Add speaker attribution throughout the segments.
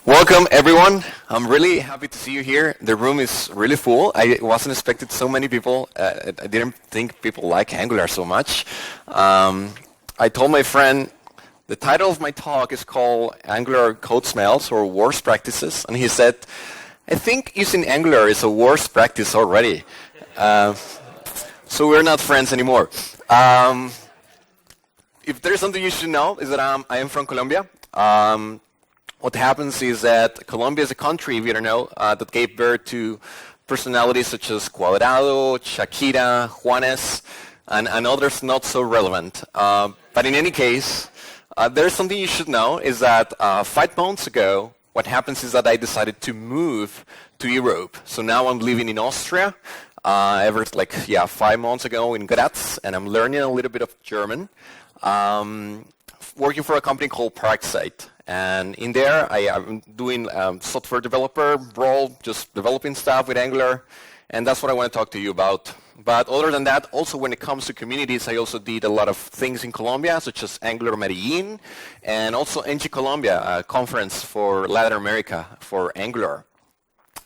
Speaker 1: Welcome, everyone. I'm really happy to see you here. The room is really full. I wasn't expecting so many people. I didn't think people like Angular so much. I told my friend the title of my talk is called Angular Code Smells or Worst Practices, and he said, I think using Angular is a worst practice already. So we're not friends anymore. If there's something you should know is that I am from Colombia. What happens is that Colombia is a country, if you don't know, that gave birth to personalities such as Cuadrado, Shakira, Juanes, and others not so relevant. But in any case, there's something you should know is that 5 months ago, what happens is that I decided to move to Europe. So now I'm living in Austria, 5 months ago in Graz, and I'm learning a little bit of German, working for a company called Parkside. And in there, I am doing software developer role, just developing stuff with Angular, and that's what I want to talk to you about. But other than that, also when it comes to communities, I also did a lot of things in Colombia, such as Angular Medellin, and also NG Colombia, a conference for Latin America for Angular.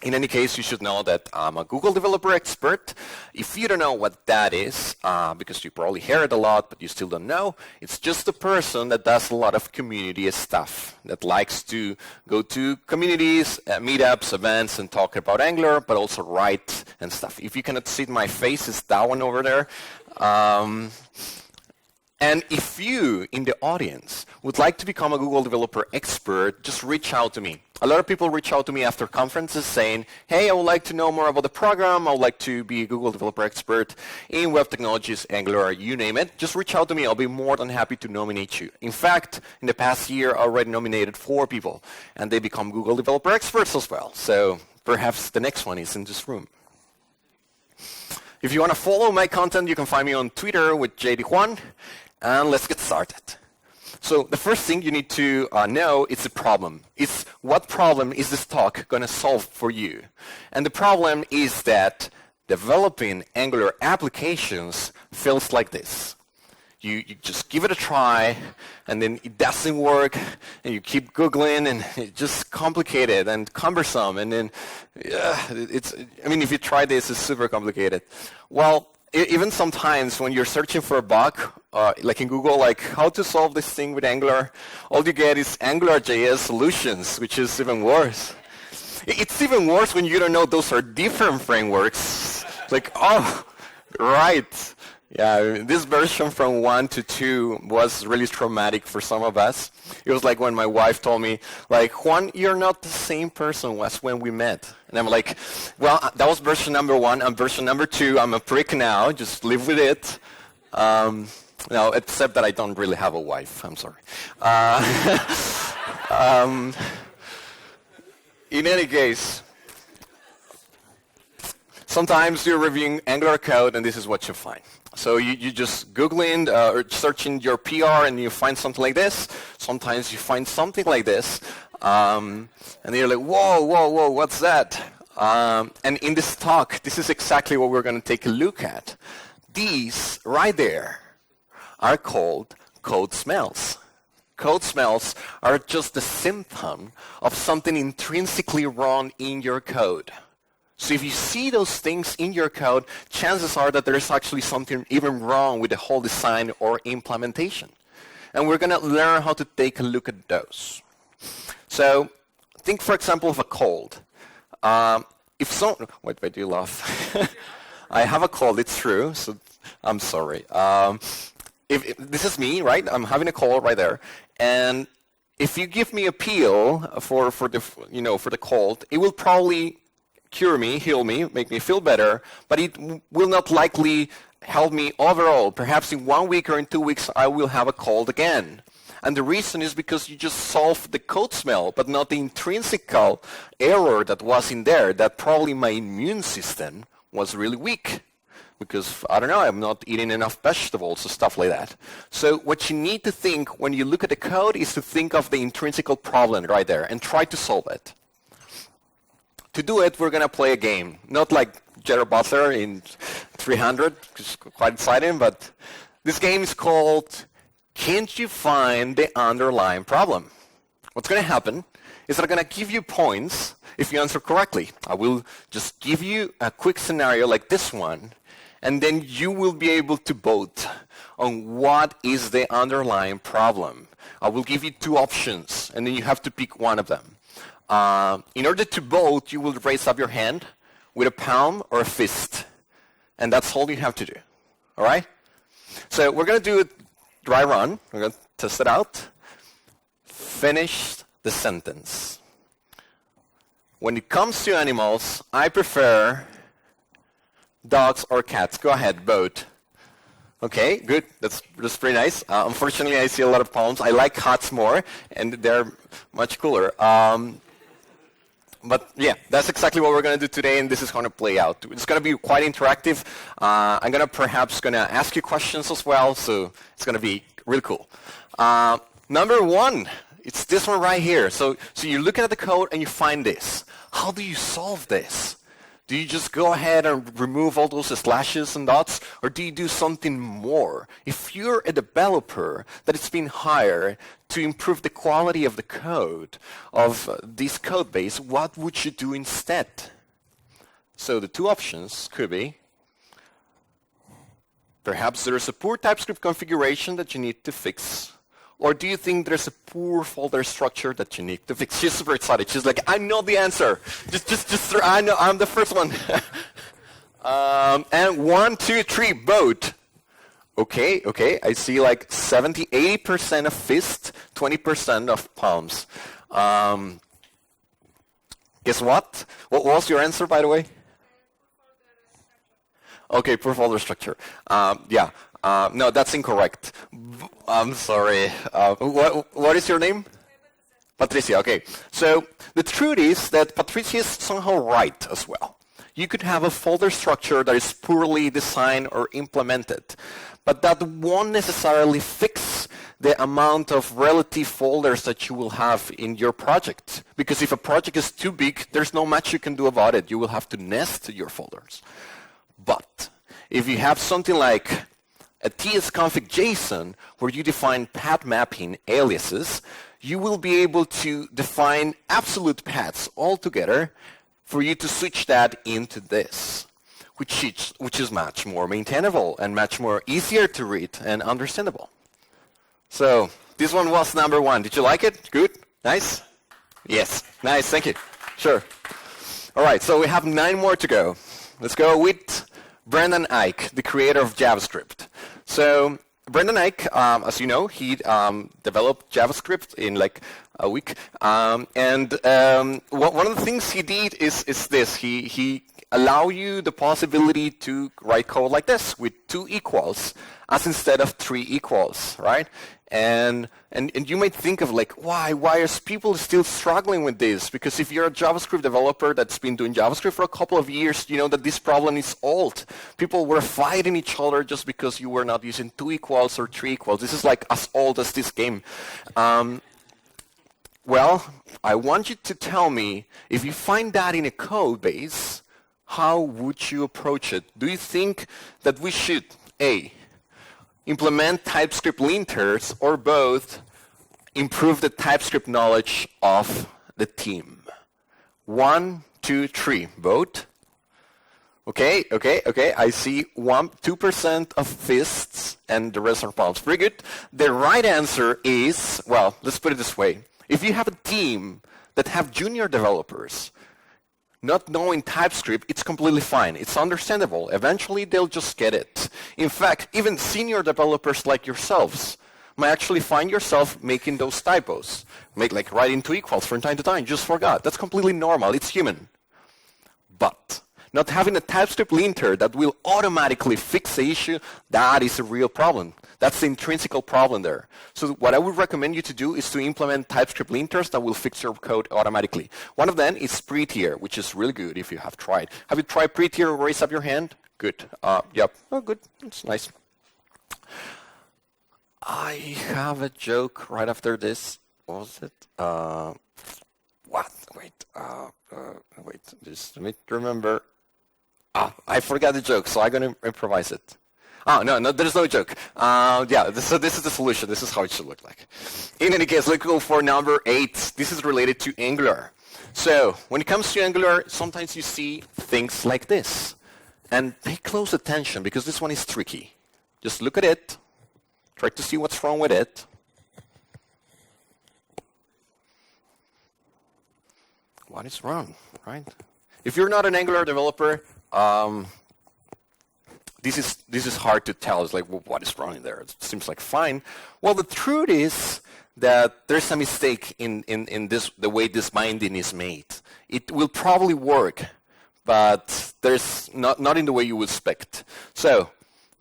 Speaker 1: In any case, you should know that I'm a Google developer expert. If you don't know what that is, because you probably hear it a lot, but you still don't know, it's just a person that does a lot of community stuff, that likes to go to communities, meetups, events, and talk about Angular, but also write and stuff. If you cannot see my face, it's that one over there. And if you, in the audience, would like to become a Google developer expert, just reach out to me. A lot of people reach out to me after conferences saying, hey, I would like to know more about the program. I would like to be a Google developer expert in web technologies, Angular, you name it. Just reach out to me. I'll be more than happy to nominate you. In fact, in the past year, I already nominated 4 people, and they become Google developer experts as well. So perhaps the next one is in this room. If you want to follow my content, you can find me on Twitter with JD Juan. And let's get started. So the first thing you need to know is the problem. It's what problem is this talk going to solve for you? And the problem is that developing Angular applications feels like this. You just give it a try, and then it doesn't work, and you keep Googling, and it's just complicated and cumbersome. And then, if you try this, it's super complicated. Well, even sometimes when you're searching for a bug, like in Google, like how to solve this thing with Angular, all you get is AngularJS solutions, which is even worse. It's even worse when you don't know those are different frameworks. Like, oh, right. Yeah, this version from 1 to 2 was really traumatic for some of us. It was like when my wife told me, like, Juan, you're not the same person as when we met. And I'm like, well, that was version number 1. I'm version number 2. I'm a prick now. Just live with it. No, except that I don't really have a wife. I'm sorry. In any case, sometimes you're reviewing Angular code, and this is what you find. So you just Googling or searching your PR, and you find something like this. Sometimes you find something like this, and you're like, whoa, what's that? And in this talk, this is exactly what we're going to take a look at. These right there are called code smells. Code smells are just a symptom of something intrinsically wrong in your code. So if you see those things in your code, chances are that there's actually something even wrong with the whole design or implementation. And we're going to learn how to take a look at those. So think, for example, of a cold. Why do you laugh? I have a cold, it's true, so I'm sorry. If this is me, right? I'm having a cold right there. And if you give me a pill for the cold, it will probably cure me, heal me, make me feel better, but it will not likely help me overall. Perhaps in 1 week or in 2 weeks, I will have a cold again. And the reason is because you just solved the code smell, but not the intrinsic error that was in there, that probably my immune system was really weak. Because, I don't know, I'm not eating enough vegetables or stuff like that. So what you need to think when you look at the code is to think of the intrinsic problem right there and try to solve it. To do it, we're going to play a game. Not like Jerry Butler in 300, which is quite exciting, but this game is called Can't You Find the Underlying Problem? What's going to happen is that I'm going to give you points if you answer correctly. I will just give you a quick scenario like this one, and then you will be able to vote on what is the underlying problem. I will give you 2 options, and then you have to pick one of them. In order to vote, you will raise up your hand with a palm or a fist, and that's all you have to do. All right? So we're going to do a dry run. We're going to test it out. Finish the sentence. When it comes to animals, I prefer dogs or cats. Go ahead, vote. Okay, good. That's pretty nice. Unfortunately, I see a lot of palms. I like cats more, and they're much cooler. But yeah, that's exactly what we're going to do today, and this is going to play out. It's going to be quite interactive. I'm going to perhaps ask you questions as well, so it's going to be really cool. Number 1, it's this one right here. So you're looking at the code and you find this. How do you solve this? Do you just go ahead and remove all those slashes and dots, or do you do something more? If you're a developer that has been hired to improve the quality of the code of this code base, what would you do instead? So the 2 options could be, perhaps there's a poor TypeScript configuration that you need to fix. Or do you think there's a poor folder structure that you need to fix? She's super excited. She's like, I know the answer. Just I know, I'm the first one. And 1, 2, 3, vote. Okay. I see like 70, 80% of fists, 20% of palms. Guess what? What was your answer, by the way? Okay, poor folder structure. Yeah. No, that's incorrect. I'm sorry. What is your name? Patricia, okay. So the truth is that Patricia is somehow right as well. You could have a folder structure that is poorly designed or implemented, but that won't necessarily fix the amount of relative folders that you will have in your project. Because if a project is too big, there's not much you can do about it. You will have to nest your folders. But if you have something like a tsconfig JSON where you define path mapping aliases, you will be able to define absolute paths altogether for you to switch that into this, which is much more maintainable and much more easier to read and understandable. So this one was number 1. Did you like it? Good? Nice? Yes. Nice. Thank you. Sure. All right. So we have 9 more to go. Let's go with Brendan Eich, the creator of JavaScript. So Brendan Eich, as you know, he developed JavaScript in like a week. And one of the things he did is this. He allow you the possibility to write code like this with 2 equals as instead of 3 equals, right? And you might think of like, why are people still struggling with this? Because if you're a JavaScript developer that's been doing JavaScript for a couple of years, you know that this problem is old. People were fighting each other just because you were not using 2 equals or 3 equals. This is like as old as this game. Well, I want you to tell me, if you find that in a code base, how would you approach it? Do you think that we should, A, implement TypeScript linters, or both improve the TypeScript knowledge of the team? 1, 2, 3, vote. Okay. I see 2% of fists and the rest are palms. Pretty good. The right answer is, well, let's put it this way. If you have a team that have junior developers, not knowing TypeScript, it's completely fine. It's understandable. Eventually, they'll just get it. In fact, even senior developers like yourselves might actually find yourself making those typos. Like writing 2 equals from time to time. Just forgot. That's completely normal. It's human. But not having a TypeScript linter that will automatically fix the issue, that is a real problem. That's the intrinsic problem there. So what I would recommend you to do is to implement TypeScript linters that will fix your code automatically. One of them is prettier, which is really good if you have tried. Have you tried prettier? Raise up your hand. Good. Yep. Oh, good. It's nice. I have a joke right after this. What was it? What? Wait. Just let me remember. I forgot the joke, so I'm going to improvise it. Oh, no, there's no joke. So this is the solution. This is how it should look like. In any case, let's go for number 8. This is related to Angular. So when it comes to Angular, sometimes you see things like this. And pay close attention because this one is tricky. Just look at it. Try to see what's wrong with it. What is wrong, right? If you're not an Angular developer, this is hard to tell. It's like, well, what is wrong in there? It seems like fine. Well, the truth is that there's a mistake in the way this binding is made. It will probably work, but there's not in the way you would expect. So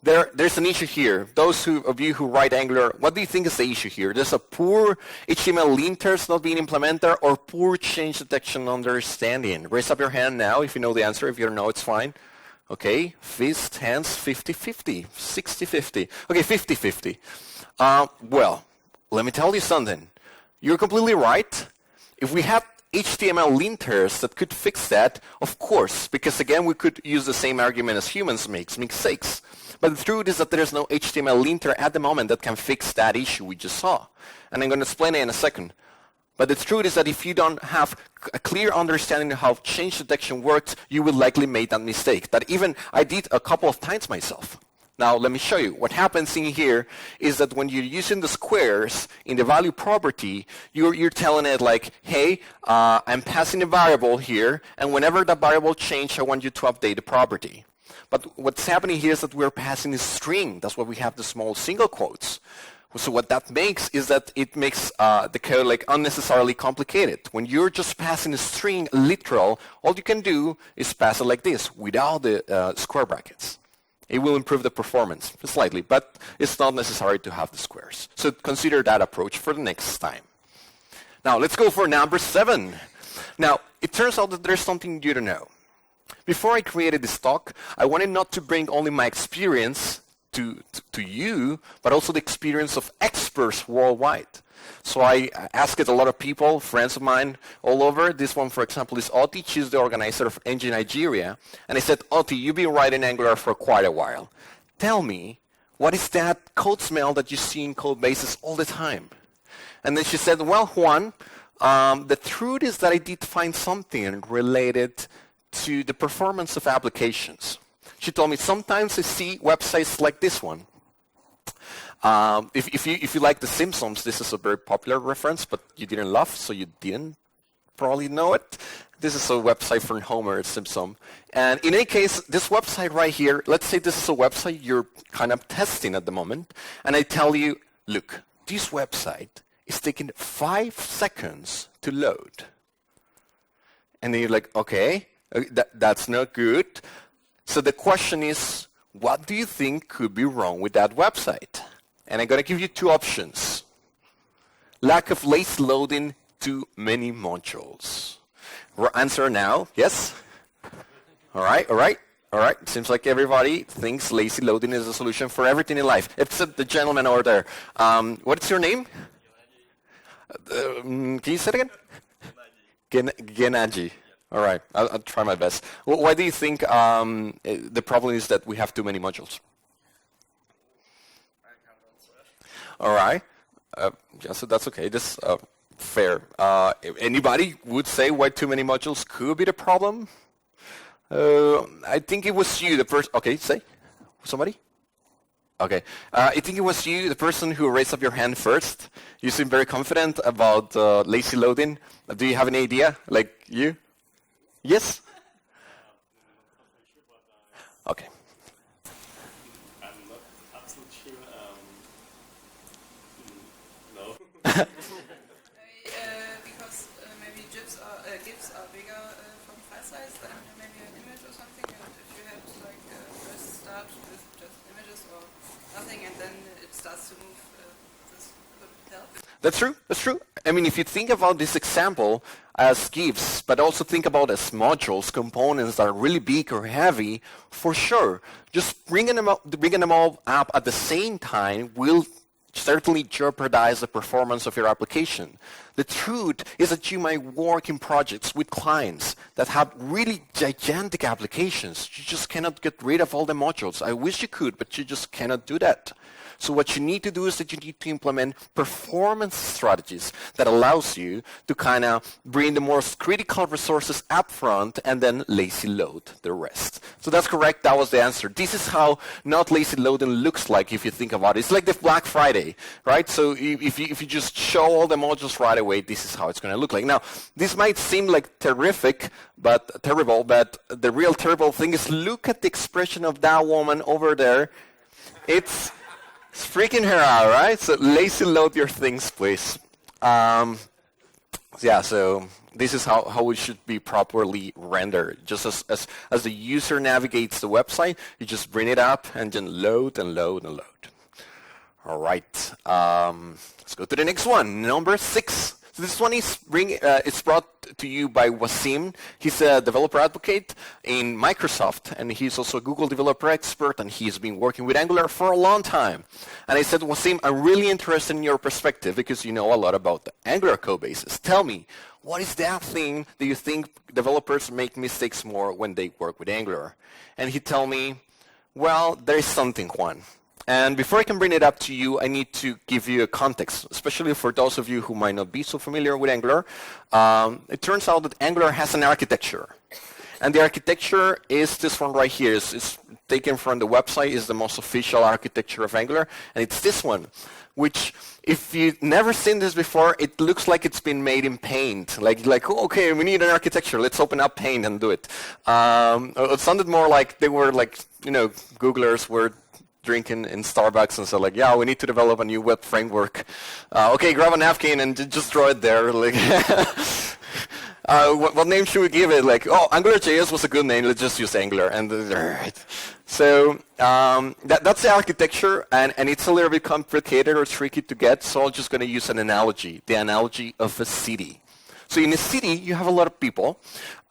Speaker 1: there's an issue here. Those of you who write Angular, what do you think is the issue here? There's a poor HTML linters not being implemented or poor change detection understanding? Raise up your hand now if you know the answer. If you don't know, it's fine. Okay, fist, hands, 50-50, 60-50. Okay, 50-50. Well, let me tell you something. You're completely right. If we had HTML linters that could fix that, of course, because again, we could use the same argument as humans make mistakes. But the truth is that there's no HTML linter at the moment that can fix that issue we just saw. And I'm going to explain it in a second. But the truth is that if you don't have a clear understanding of how change detection works, you will likely make that mistake. That even I did a couple of times myself. Now, let me show you. What happens in here is that when you're using the squares in the value property, you're telling it like, hey, I'm passing a variable here, and whenever that variable changes, I want you to update the property. But what's happening here is that we're passing a string. That's why we have the small single quotes. So what that makes is that it makes the code like unnecessarily complicated. When you're just passing a string literal, all you can do is pass it like this without the square brackets. It will improve the performance slightly, but it's not necessary to have the squares. So consider that approach for the next time. Now let's go for number 7. Now it turns out that there's something you don't know. Before I created this talk, I wanted not to bring only my experience to you, but also the experience of experts worldwide. So I asked a lot of people, friends of mine all over. This one, for example, is Oti. She's the organizer of NG Nigeria. And I said, Oti, you've been writing Angular for quite a while. Tell me, what is that code smell that you see in code bases all the time? And then she said, well, Juan, the truth is that I did find something related to the performance of applications. She told me, sometimes I see websites like this one. If you like The Simpsons, this is a very popular reference, but you didn't laugh, so you didn't probably know it. This is a website from Homer Simpson. And in any case, this website right here, let's say this is a website you're kind of testing at the moment, and I tell you, look, this website is taking 5 seconds to load. And then you're like, okay, that's not good. So the question is, what do you think could be wrong with that website? And I'm going to give you 2 options. Lack of lazy loading, too many modules. Answer now, yes? All right. Seems like everybody thinks lazy loading is a solution for everything in life, except the gentleman over there. What's your name? Can you say it again? Gennady. All right, I'll try my best. Why do you think the problem is that we have too many modules? All right, so that's okay. This fair. Anybody would say why too many modules could be the problem? I think it was you, the first. Okay, say somebody. Okay, I think it was you, the person who raised up your hand first. You seem very confident about lazy loading. Do you have any idea, like you? Yes? Okay.
Speaker 2: I'm not absolutely sure. No.
Speaker 3: Because maybe GIFs are bigger from file size than maybe an image or something. And if you have like first start with just images or nothing, and then it starts to move, this could help.
Speaker 1: That's true. I mean, if you think about this example as GIFs, but also think about as modules, components that are really big or heavy, for sure, just bringing them all up at the same time will certainly jeopardize the performance of your application. The truth is that you might work in projects with clients that have really gigantic applications. You just cannot get rid of all the modules. I wish you could, but you just cannot do that. So what you need to do is that you need to implement performance strategies that allows you to kind of bring the most critical resources up front and then lazy load the rest. So that's correct. That was the answer. This is how not lazy loading looks like if you think about it. It's like the Black Friday, right? So if you just show all the modules right away, this is how it's going to look like. Now, this might seem like terrible, but the real terrible thing is look at the expression of that woman over there. It's freaking her out, right? So lazy load your things, please. So this is how it should be properly rendered. Just as the user navigates the website, you just bring it up and then load and load and load. All right. Let's go to the next one, number 6. So this one is it's brought to you by Wasim. He's a developer advocate in Microsoft, and he's also a Google developer expert, and he's been working with Angular for a long time. And I said, Wasim, I'm really interested in your perspective because you know a lot about the Angular code bases. Tell me, what is that thing that you think developers make mistakes more when they work with Angular? And he told me, well, there is something, Juan. And before I can bring it up to you, I need to give you a context, especially for those of you who might not be so familiar with Angular. It turns out that Angular has an architecture. And the architecture is this one right here. It's taken from the website. It's the most official architecture of Angular. And it's this one, which if you've never seen this before, it looks like it's been made in Paint. Like oh, okay, we need an architecture. Let's open up Paint and do it. It sounded more like they were like, Googlers were drinking in Starbucks and said, like, yeah, we need to develop a new web framework. Okay, grab a napkin and just draw it there. Like, what name should we give it? Like, oh, AngularJS was a good name. Let's just use Angular. And so that's the architecture, and it's a little bit complicated or tricky to get. So I'm just going to use an analogy, the analogy of a city. So in a city, you have a lot of people,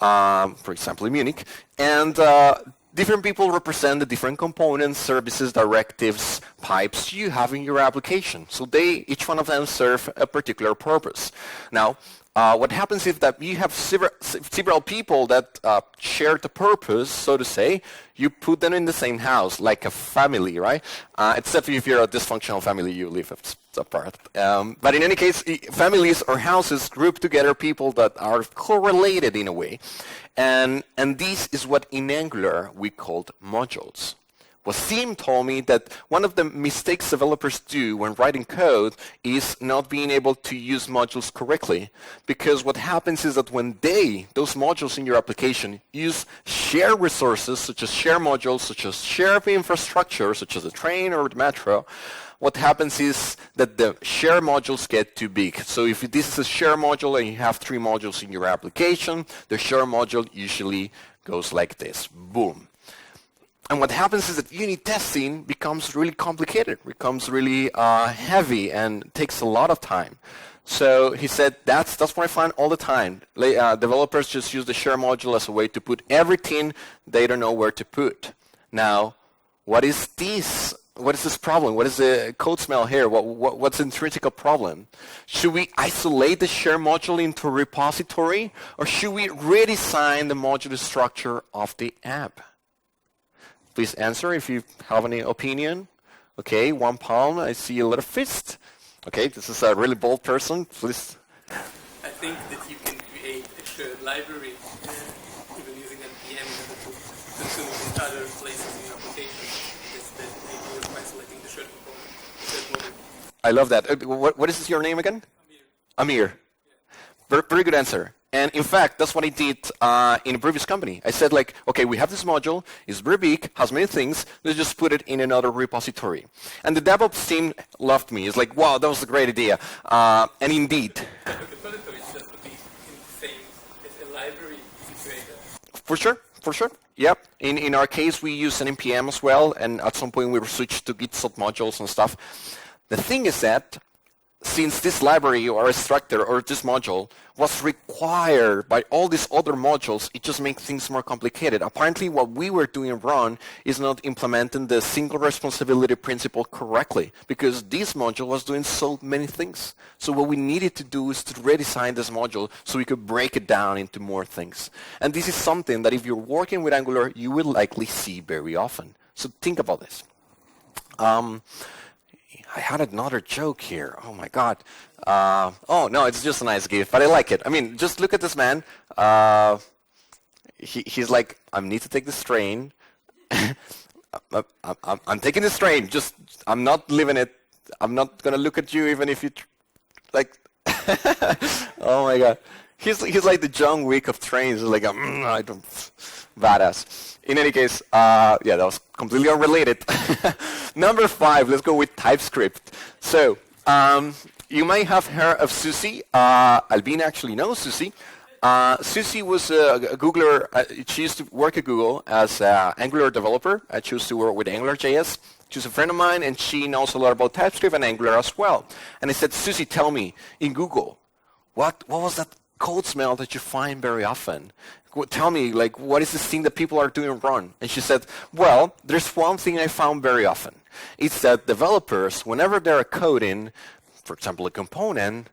Speaker 1: for example, in Munich, and different people represent the different components, services, directives, pipes you have in your application. So each one of them serve a particular purpose. Now, what happens is that you have several people that share the purpose, so to say. You put them in the same house, like a family, right? Except if you're a dysfunctional family, you live apart. But in any case, families or houses group together people that are correlated in a way. And this is what in Angular we called modules. Wasim told me that one of the mistakes developers do when writing code is not being able to use modules correctly. Because what happens is that when those modules in your application, use shared resources, such as share modules, such as shared infrastructure, such as the train or the metro, what happens is that the share modules get too big. So if this is a share module and you have 3 modules in your application, the share module usually goes like this. Boom. And what happens is that unit testing becomes really complicated, becomes really heavy, and takes a lot of time. So he said that's what I find all the time. Developers just use the share module as a way to put everything they don't know where to put. Now, what is this? What is this problem? What is the code smell here? What's the intrinsic problem? Should we isolate the share module into a repository, or should we redesign the modular structure of the app? Please answer if you have any opinion. Okay, one palm. I see a little fist. Okay, this is a really bold person. Please.
Speaker 2: I think that you can create a shared library, even using NPM in order to consume in other places in your application. It's the idea of isolating the shared component.
Speaker 1: I love that. What is your name again? Amir. Yeah. Very good answer. And in fact, that's what I did in a previous company. I said, like, okay, we have this module, it's very big, has many things, let's just put it in another repository. And the DevOps team loved me. It's like, wow, that was a great idea. And indeed.
Speaker 2: The repository is just to be in the same as a library situated.
Speaker 1: For sure. Yep. In our case, we use an NPM as well, and at some point we were switched to Git modules and stuff. The thing is that since this library or structure or this module was required by all these other modules, it just makes things more complicated. Apparently, what we were doing wrong is not implementing the single responsibility principle correctly, because this module was doing so many things. So what we needed to do is to redesign this module so we could break it down into more things. And this is something that if you're working with Angular, you will likely see very often. So think about this. I had another joke here. Oh my God. Oh no, it's just a nice gift, but I like it. I mean, just look at this man. He's like, I need to take this train. I'm taking this train. Just, I'm not leaving it. I'm not gonna look at you even if you like. Oh my God. He's like the John Wick of trains. Like, I don't, badass. In any case, yeah, that was completely unrelated. Number 5, let's go with TypeScript. So, you might have heard of Susie. Albina actually knows Susie. Susie was a Googler. She used to work at Google as an Angular developer. She used to work with AngularJS. She's a friend of mine, and she knows a lot about TypeScript and Angular as well. And I said, Susie, tell me, in Google, what was that code smell that you find very often? Tell me, like, what is this thing that people are doing wrong? And she said, well, there's one thing I found very often. It's that developers, whenever they're coding, for example, a component,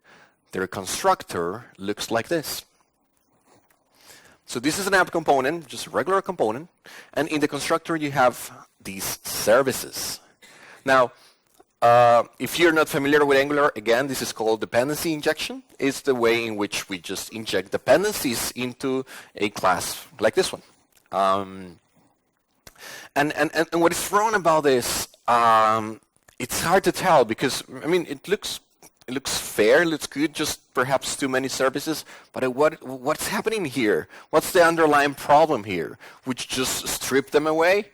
Speaker 1: their constructor looks like this. So this is an app component, just a regular component. And in the constructor, you have these services. Now, if you're not familiar with Angular, again, this is called dependency injection. It's the way in which we just inject dependencies into a class like this one. And what is wrong about this, it's hard to tell because, I mean, it looks fair, it looks good, just perhaps too many services. But what's happening here? What's the underlying problem here? Would you just strip them away?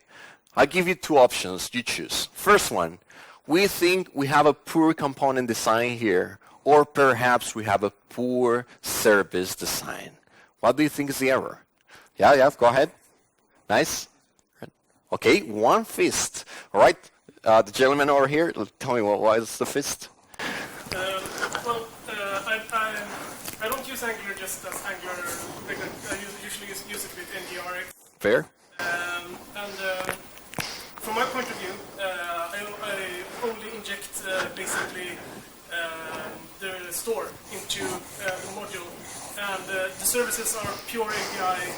Speaker 1: I'll give you 2 options. You choose. First one. We think we have a poor component design here, or perhaps we have a poor service design. What do you think is the error? Yeah, go ahead. Nice. Okay, 1 fist. All right, the gentleman over here, tell me what is the fist?
Speaker 2: Well, I don't use Angular just as Angular. I usually use it with NGRX.
Speaker 1: Fair.
Speaker 2: From my point of view, I only inject basically the store into the module, and the services are pure API.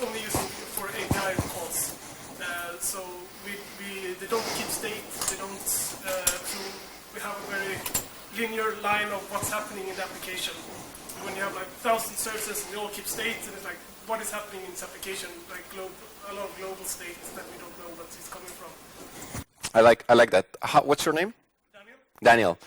Speaker 2: Only using for API calls. So they don't keep state. They don't. So we have a very linear line of what's happening in the application. When you have like 1,000 services and they all keep state, and it's like, what is happening in this application? Like a lot of global states that we don't know what it's coming from.
Speaker 1: I like that. What's your name?
Speaker 2: Daniel.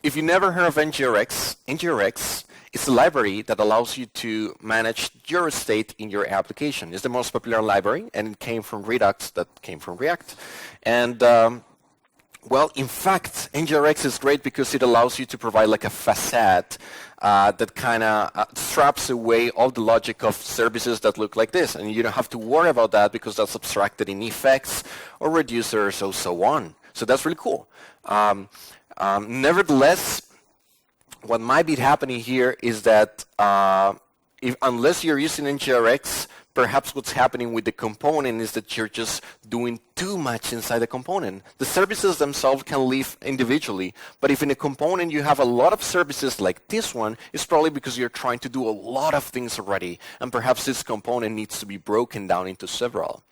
Speaker 1: If you never heard of NGRX is a library that allows you to manage your state in your application. It's the most popular library, and it came from Redux that came from React. And well, in fact, NGRX is great because it allows you to provide like a facade that kind of straps away all the logic of services that look like this. And you don't have to worry about that because that's abstracted in effects or reducers or so on. So that's really cool. Nevertheless, what might be happening here is that unless you're using NGRX, perhaps what's happening with the component is that you're just doing too much inside the component. The services themselves can live individually, but if in a component you have a lot of services like this one, it's probably because you're trying to do a lot of things already, and perhaps this component needs to be broken down into several.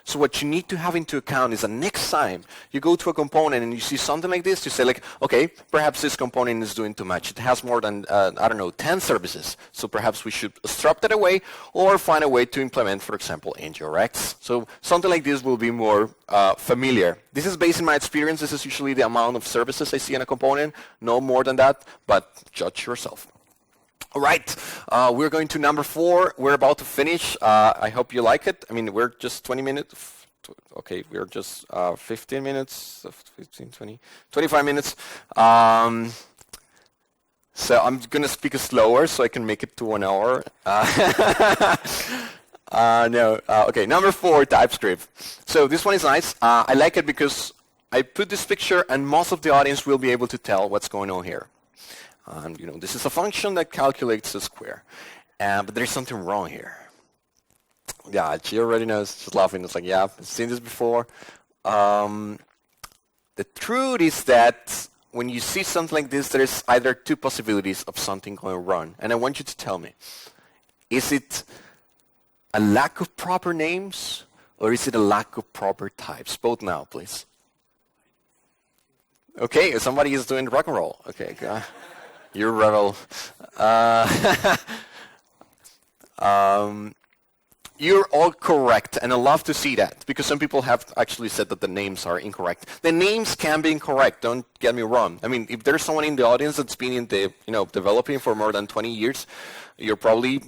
Speaker 1: So what you need to have into account is that next time you go to a component and you see something like this, you say like, okay, perhaps this component is doing too much. It has more than, 10 services. So perhaps we should strip that away or find a way to implement, for example, NGRX. So something like this will be more familiar. This is based on my experience. This is usually the amount of services I see in a component. No more than that, but judge yourself. All right, we're going to number 4. We're about to finish. I hope you like it. I mean, we're just 20 minutes. Okay, we're just 15 minutes, 15, 20, 25 minutes. So I'm going to speak slower so I can make it to 1 hour. No. Okay, number 4, TypeScript. So this one is nice. I like it because I put this picture and most of the audience will be able to tell what's going on here. This is a function that calculates a square. But there's something wrong here. Yeah, she already knows. She's laughing. It's like, yeah, I've seen this before. The truth is that when you see something like this, there's either 2 possibilities of something going wrong. And I want you to tell me, is it a lack of proper names or is it a lack of proper types? Both now, please. Okay, somebody is doing rock and roll. Okay, you're a rebel. You're all correct, and I love to see that, because some people have actually said that the names are incorrect. The names can be incorrect, don't get me wrong. I mean, if there's someone in the audience that's been in the, developing for more than 20 years, you're probably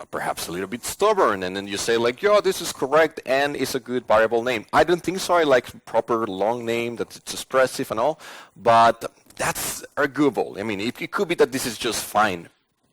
Speaker 1: perhaps a little bit stubborn, and then you say like, yeah, this is correct, and it's a good variable name. I don't think so. I like proper long name, that it's expressive and all, but that's arguable. I mean, it could be that this is just fine,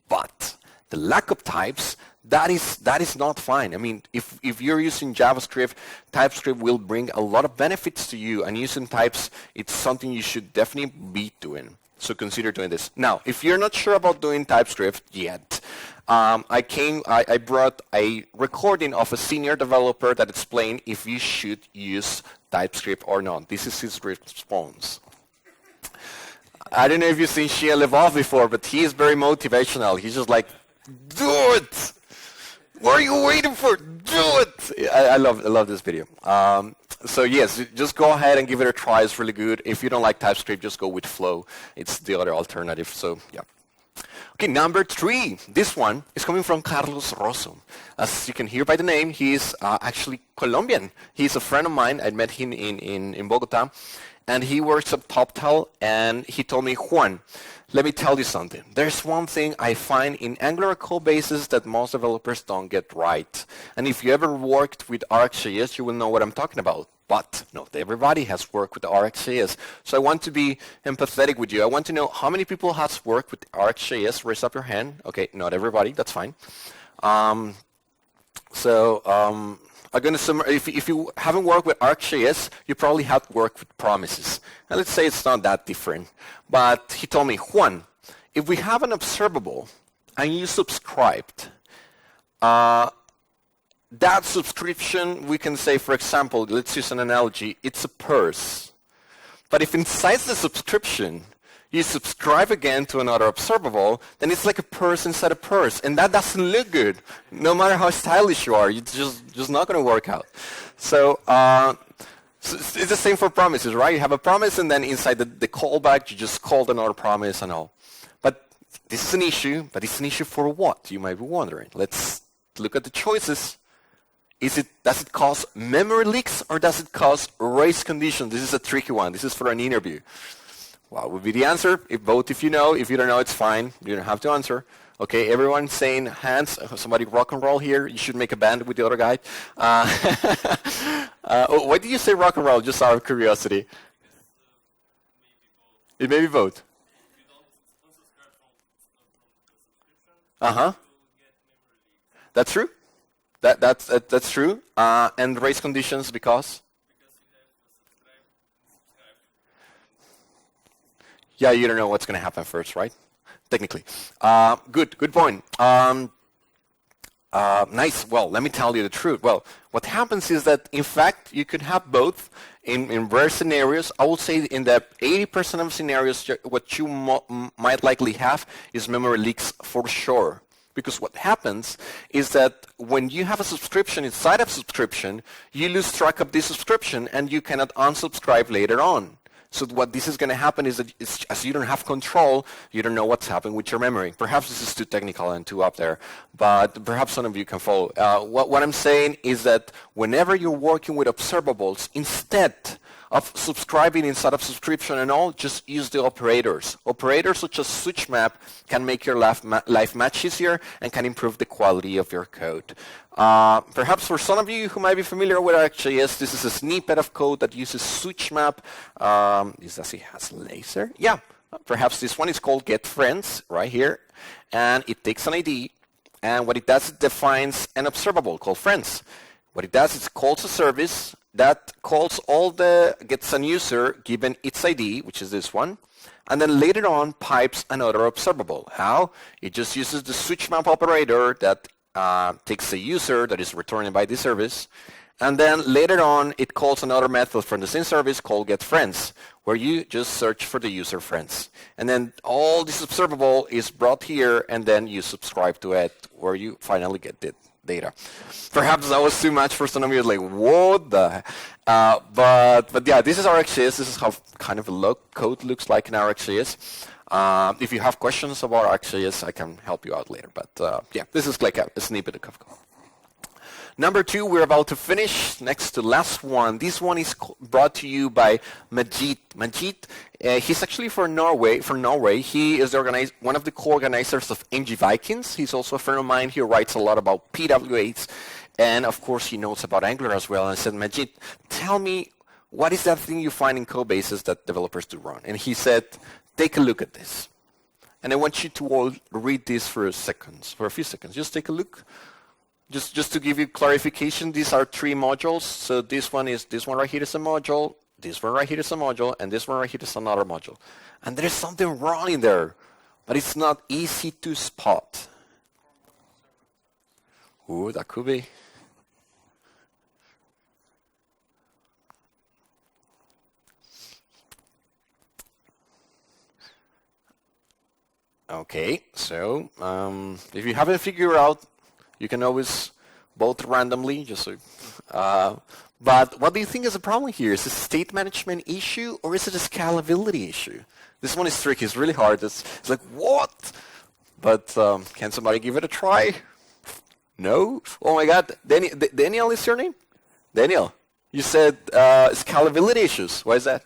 Speaker 1: but the lack of types, that is not fine. I mean, if you're using JavaScript, TypeScript will bring a lot of benefits to you, and using types, it's something you should definitely be doing. So consider doing this. Now, if you're not sure about doing TypeScript yet, I brought a recording of a senior developer that explained if you should use TypeScript or not. This is his response. I don't know if you've seen Shia Levov before, but he is very motivational. He's just like, do it! What are you waiting for? Do it! I love this video. So yes, just go ahead and give it a try. It's really good. If you don't like TypeScript, just go with Flow. It's the other alternative. So yeah. Okay, number 3. This one is coming from Carlos Rosso. As you can hear by the name, he is actually Colombian. He's a friend of mine. I met him in Bogota, and he works at TopTal. And he told me, Juan, let me tell you something. There's one thing I find in Angular code bases that most developers don't get right. And if you ever worked with RxJS, you will know what I'm talking about. But not everybody has worked with RxJS. So I want to be empathetic with you. I want to know how many people has worked with RxJS. Raise up your hand. Okay, not everybody. That's fine. I'm going to summarize. If you haven't worked with ArcJS, you probably have worked with promises. And let's say it's not that different. But he told me, Juan, if we have an observable and you subscribed, that subscription, we can say, for example, let's use an analogy, it's a purse. But if inside the subscription, you subscribe again to another observable, then it's like a purse inside a purse. And that doesn't look good. No matter how stylish you are, it's just not going to work out. So it's the same for promises, right? You have a promise, and then inside the callback, you just called another promise and all. But this is an issue, but it's an issue for what? You might be wondering. Let's look at the choices. Does it cause memory leaks, or does it cause race conditions? This is a tricky one. This is for an interview. What would be the answer? If you know. If you don't know, it's fine. You don't have to answer. Okay, everyone saying hands. Somebody rock and roll here. You should make a band with the other guy. Why did you say rock and roll? Just out of curiosity. It may be both. That's true. That's true. And race conditions because? Yeah, you don't know what's going to happen first, right? Technically. Good point. Nice. Well, let me tell you the truth. Well, what happens is that, in fact, you could have both in rare scenarios. I would say in the 80% of scenarios, what you might likely have is memory leaks for sure. Because what happens is that when you have a subscription inside of subscription, you lose track of this subscription and you cannot unsubscribe later on. So what this is going to happen is that as you don't have control, you don't know what's happening with your memory. Perhaps this is too technical and too up there, but perhaps some of you can follow. What I'm saying is that whenever you're working with observables, instead of subscribing inside of subscription and all, just use the operators. Operators such as switch map can make your life much easier and can improve the quality of your code. Perhaps for some of you who might be familiar with RxJS, this is a snippet of code that uses switch map. Does it has laser? Yeah. Perhaps this one is called get friends right here. And it takes an ID and what it does, it defines an observable called friends. What it does is calls a service that calls gets an user given its ID, which is this one, and then later on pipes another observable. How? It just uses the switch map operator that takes a user that is returned by the service, and then later on it calls another method from the same service called getFriends, where you just search for the user friends. And then all this observable is brought here, and then you subscribe to it, where you finally get the data. Perhaps that was too much for some of you, like, what the? But yeah, this is RxJS. This is how kind of a code looks like in RxJS. If you have questions about RxJS, I can help you out later. But yeah, this is like a snippet of code. Number 2, we're about to finish. Next to last one. This one is brought to you by Majid. Majid, he's actually from Norway. He is one of the co-organizers of NG Vikings. He's also a friend of mine. He writes a lot about PWAs. And of course, he knows about Angular as well. And I said, Majid, tell me, what is that thing you find in code bases that developers do wrong? And he said, take a look at this. And I want you to all read this for a few seconds. Just take a look. Just to give you clarification, these are 3 modules. So this one right here is a module, this one right here is a module, and this one right here is another module. And there's something wrong in there, but it's not easy to spot. Ooh, that could be. Okay, so if you haven't figured out, you can always vote randomly, just so. But what do you think is the problem here? Is it a state management issue, or is it a scalability issue? This one is tricky. It's really hard. It's like, what? But can somebody give it a try? No? Oh my God. Daniel is your name? Daniel, you said scalability issues. Why is that?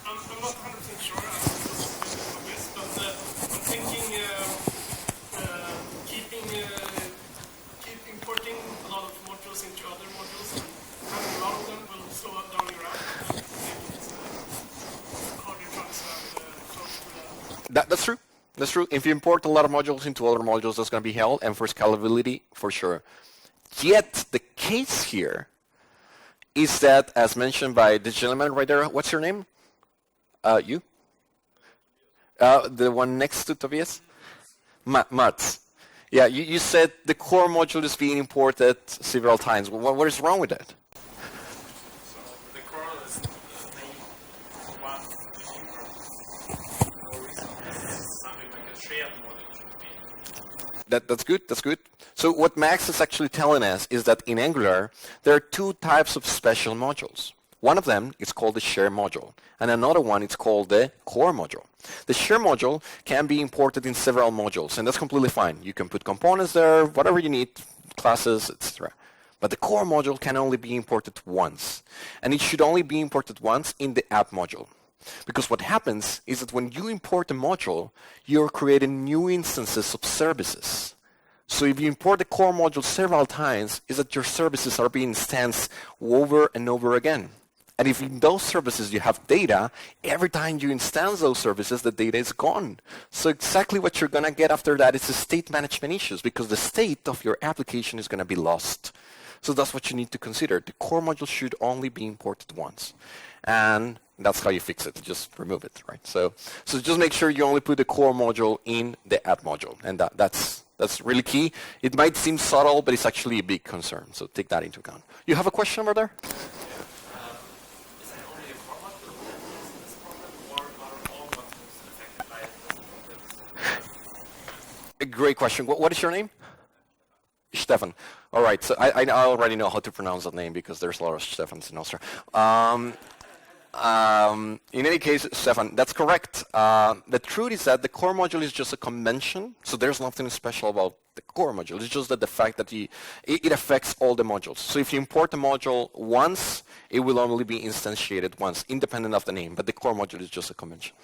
Speaker 4: I'm not 100% sure of this, but I'm thinking keep importing a lot of modules into other modules, and having a lot of them will slow down your app and make it harder to understand close to that.
Speaker 1: That's true. That's true. If you import a lot of modules into other modules, that's going to be hell, and for scalability, for sure. Yet, the case here is that, as mentioned by the gentleman right there, what's your name? You? The one next to Tobias? Mats. Yeah, you said the core module is being imported several times. What is wrong with that?
Speaker 4: So the core is the name one no reason. Something like a shared module should be.
Speaker 1: That's good. That's good. So what Max is actually telling us is that in Angular, there are 2 types of special modules. One of them is called the share module, and another one is called the core module. The share module can be imported in several modules, and that's completely fine. You can put components there, whatever you need, classes, etc. But the core module can only be imported once, and it should only be imported once in the app module. Because what happens is that when you import a module, you're creating new instances of services. So if you import the core module several times, is that your services are being instanced over and over again. And if in those services you have data, every time you instance those services, the data is gone. So exactly what you're going to get after that is the state management issues, because the state of your application is going to be lost. So that's what you need to consider. The core module should only be imported once. And that's how you fix it. Just remove it, right? So just make sure you only put the core module in the app module. And that's really key. It might seem subtle, but it's actually a big concern. So take that into account. You have a question over there?
Speaker 4: Is it only a core module that has this problem, or are all modules affected by this?
Speaker 1: A great question. What is your name? Stefan. All right. So I already know how to pronounce that name because there's a lot of Stefans in Austria. In any case, Stefan, that's correct. The truth is that the core module is just a convention, so there's nothing special about the core module. It's just that the fact that it affects all the modules. So if you import a module once, it will only be instantiated once, independent of the name, but the core module is just a convention.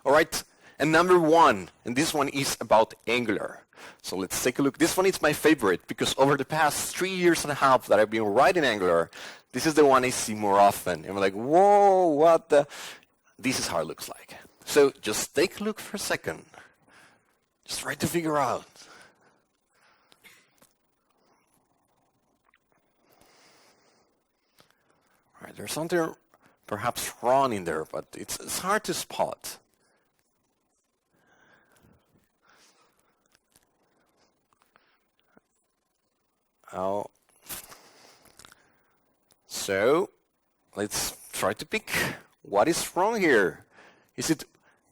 Speaker 1: All right, and number 1, and this one is about Angular. So let's take a look. This one is my favorite because over the past 3.5 years that I've been writing Angular, this is the one I see more often. And I'm like, whoa, what the? This is how it looks like. So just take a look for a second. Just try to figure out. All right, there's something perhaps wrong in there, but it's hard to spot. Oh. So, let's try to pick what is wrong here. Is it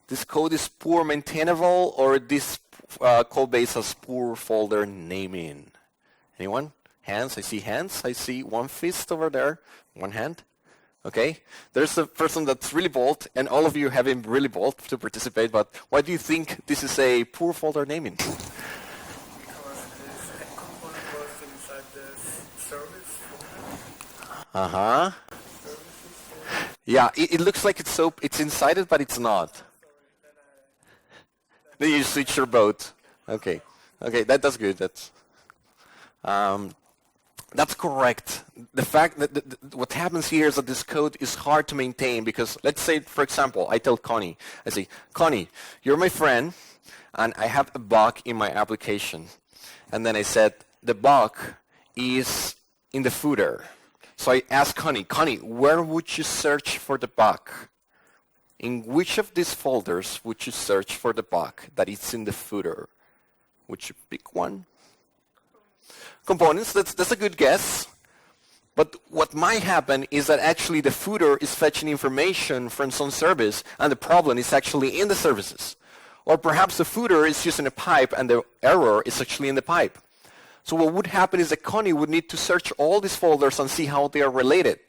Speaker 1: this code is poor maintainable, or this code base has poor folder naming? Anyone? Hands? I see hands. I see one fist over there. One hand. Okay. There's a person that's really bold, and all of you have been really bold to participate, but why do you think this is a poor folder naming?
Speaker 5: Because this component was inside the service folder.
Speaker 1: Uh-huh. Yeah, it looks like it's inside it, but it's not. Then you switch your boat. Okay. Okay, that's good. That's correct. The fact that what happens here is that this code is hard to maintain because, let's say, for example, I tell Connie, I say, Connie, you're my friend, and I have a bug in my application. And then I said, the bug is in the footer. So I asked Connie, where would you search for the bug? In which of these folders would you search for the bug that is in the footer? Would you pick one? Components, that's a good guess. But what might happen is that actually the footer is fetching information from some service, and the problem is actually in the services. Or perhaps the footer is using a pipe, and the error is actually in the pipe. So what would happen is that Connie would need to search all these folders and see how they are related.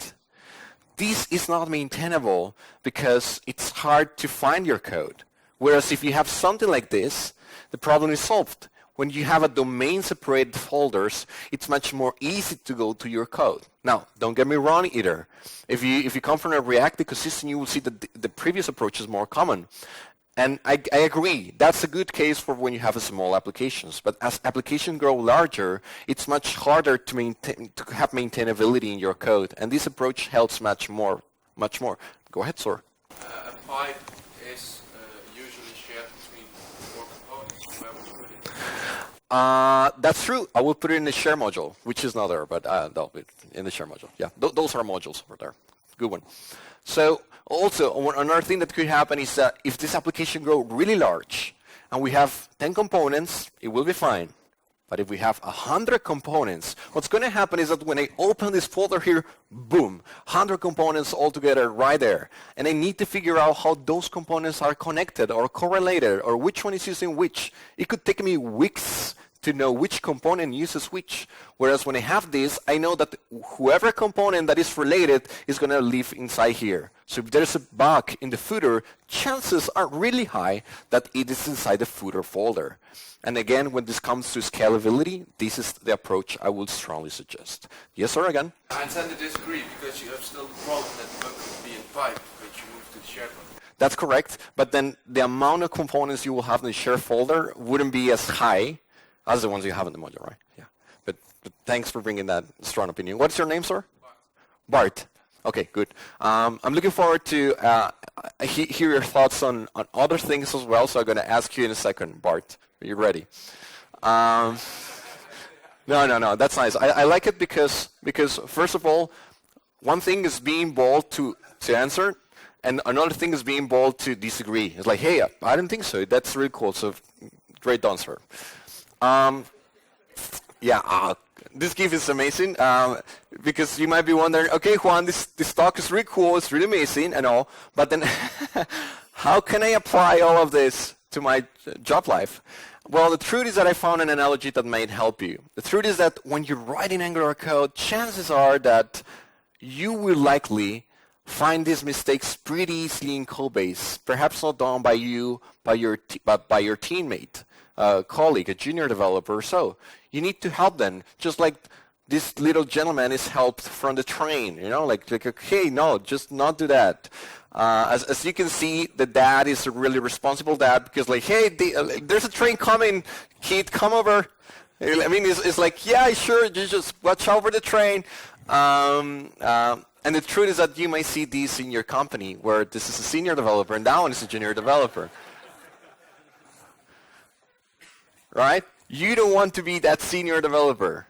Speaker 1: This is not maintainable because it's hard to find your code. Whereas if you have something like this, the problem is solved. When you have a domain-separated folders, it's much more easy to go to your code. Now, don't get me wrong either. If you come from a React ecosystem, you will see that the previous approach is more common. And I agree, that's a good case for when you have a small applications. But as applications grow larger, it's much harder to have maintainability in your code. And this approach helps much more. Go ahead, sir.
Speaker 6: A pipe is usually shared between 4 components. Where would you put it?
Speaker 1: That's true. I will put it in the share module, which is not there, but no, in the share module. Yeah, those are modules over there. Good one. So also, another thing that could happen is that if this application grows really large and we have 10 components, it will be fine. But if we have 100 components, what's going to happen is that when I open this folder here, boom, 100 components all together right there. And I need to figure out how those components are connected or correlated or which one is using which. It could take me weeks to know which component uses which. Whereas when I have this, I know that whoever component that is related is going to live inside here. So if there's a bug in the footer, chances are really high that it is inside the footer folder. And again, when this comes to scalability, this is the approach I would strongly suggest. Yes, sir, again?
Speaker 6: I tend to disagree because you have still the problem that the bug could be in pipe, which you move to the shared one.
Speaker 1: That's correct, but then the amount of components you will have in the shared folder wouldn't be as high as the ones you have in the module, right? Yeah. But thanks for bringing that strong opinion. What's your name, sir? Bart. Okay, good. I'm looking forward to hear your thoughts on other things as well, so I'm going to ask you in a second, Bart. Are you ready? No, that's nice. I like it because first of all, one thing is being bold to answer, and another thing is being bold to disagree. It's like, hey, I don't think so. That's really cool. So great answer. This GIF is amazing because you might be wondering, okay, Juan, this talk is really cool, it's really amazing and all, but then how can I apply all of this to my job life? Well, the truth is that I found an analogy that might help you. The truth is that when you're writing Angular code, chances are that you will likely find these mistakes pretty easily in code base, perhaps not done by you, but by your teammate. Colleague, a junior developer or so. You need to help them, just like this little gentleman is helped from the train, like okay, no, just not do that. As you can see, the dad is a really responsible dad because like, hey, there's a train coming, kid, come over. I mean, it's like, yeah, sure, just watch out for the train. And the truth is that you might see these in your company where this is a senior developer and that one is a junior developer. right? You don't want to be that senior developer.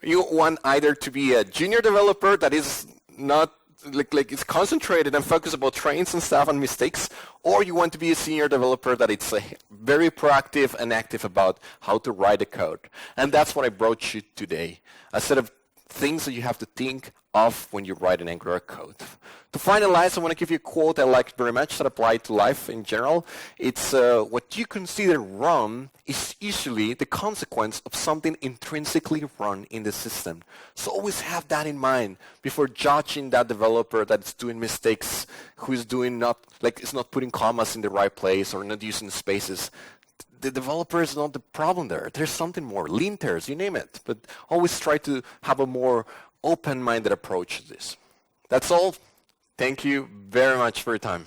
Speaker 1: You want either to be a junior developer that is not like it's concentrated and focused about trains and stuff and mistakes, or you want to be a senior developer that it's very proactive and active about how to write a code. And that's what I brought you today, a set of things that you have to think of when you write an Angular code. To finalize, I want to give you a quote I like very much that applies to life in general. It's what you consider wrong is usually the consequence of something intrinsically wrong in the system. So always have that in mind before judging that developer that's doing mistakes, who is doing is not putting commas in the right place or not using spaces. The developer is not the problem there. There's something more, linters, you name it. But always try to have a more open-minded approach to this. That's all. Thank you very much for your time.